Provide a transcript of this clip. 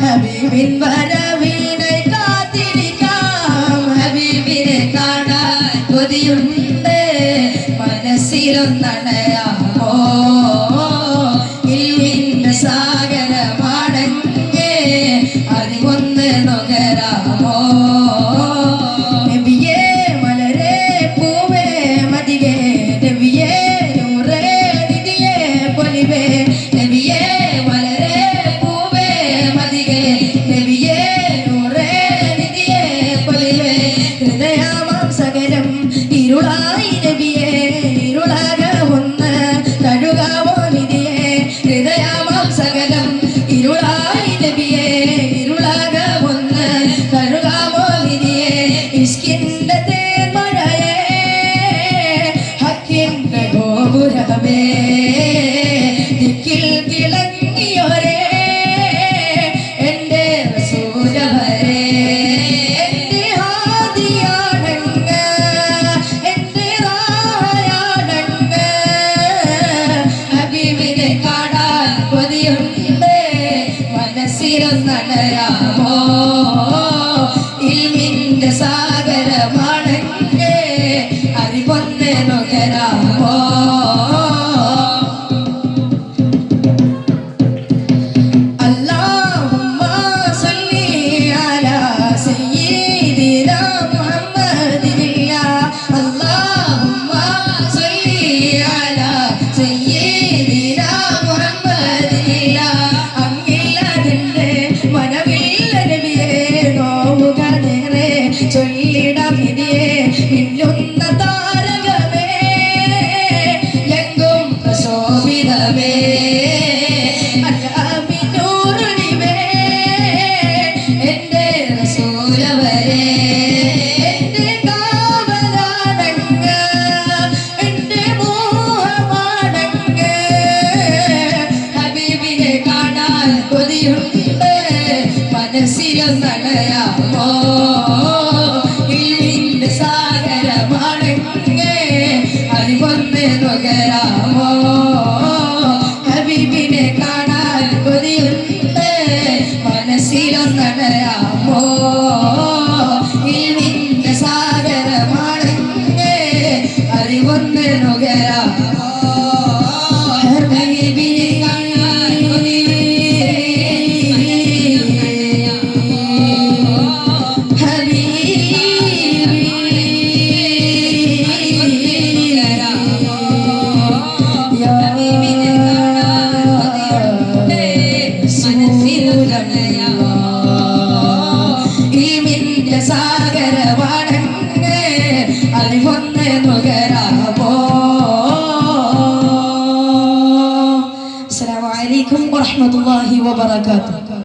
ഹബീബിൻ വരവിനെ കാത്തിരിക്കാം. ഹബീബിനെ കാണാൻ കൊതിയുണ്ട്, മനസ്സിലൊന്നണയാമോ ഇൽമിന്റെ സാഗരമാണെങ്കിൽ അറിവൊന്ന് നുകരാമോ. നബിയേ മലരേ പൂവേ മതിയേ, നബിയേ നൂറേ നിധിയേ പൊലിവേ, നബിയേ മലരേ പൂവേ മതിയേ, നബിയേ നൂറേ നിധിയേ പൊലിവേ. ഹൃദയമാം സകലം ഇരുളായി നബിയേ, ഇരുളാക ഒന്ന് കഴുകാവോ നിധിയേ. ഹൃദയമാം സകലം ഇരുളായി നബിയേ, ഇരുളാക ഒന്ന് കഴുകാവോ നിധിയേ. ഇഷ്കിന്റെ തേന്മഴയേ, ഹക്കിന്റെ ഗോപുരമേ, ദിക്കിൽ തിളങ്ങിയോരേ എന്റെ റസൂലവരേ. എന്റെ ഹാദിയാണങ്ങ്, എന്റെ റാഹയാണങ്ങ്. ഹബീബിനെ കാണാൻ കൊതിയുണ്ട്, മനസ്സിലൊന്നണയാമോ ഇൽമിന്റെ സാഗരമാണെങ്കിൽ അറിവൊന്ന് നുകരാമോ. അല്ലാഹുമ്മ സല്ലി അലാ സയ്യിദിനാ മുഹമ്മദില്ല, അല്ലാഹുമ്മ സല്ലി അലാ സയ്യിദിനാ മുഹമ്മദില്ല. അങ്ങില്ലതിന്റെ മനവില്ല നബിയേ, നോവുകളേറെ ചൊല്ലിടാം നിധിയേ. മിന്നുന്ന താരകമേ, എങ്കും പ്രശോഭിതമേ, അല്ലാമിനൂറുനിവേ എന്റെ റസൂലവരേ. എന്റെ കാവലാണങ്ങ്, എന്റെ മോഹമാണങ്ങ്. ഹബീബിനെ കാണാൻ കൊതിയുണ്ട്, മനസ്സിലൊന്നണയാമോ ഇൽമിന്റെ സാഗരമാണങ്ങ് അറിവൊന്ന് നുകരാമോ. ഹബീബിനെ കാണാൻ കൊതിയുണ്ട്, മനസ്സിലൊന്നണയാമോ ഇൽമിന്റെ സാഗരമാണങ്ങ് അറിവൊന്ന് നുകരാമോ. ഹബീബിനെ കാണാൻ ഇൽമിന്റെ സാഗരമാണങ്ങ് അറിവൊന്ന് നുകരാമോ. അസ്സലാമു അലൈക്കും വറഹ്മത്തുള്ളാഹി വബറകാതുഹു.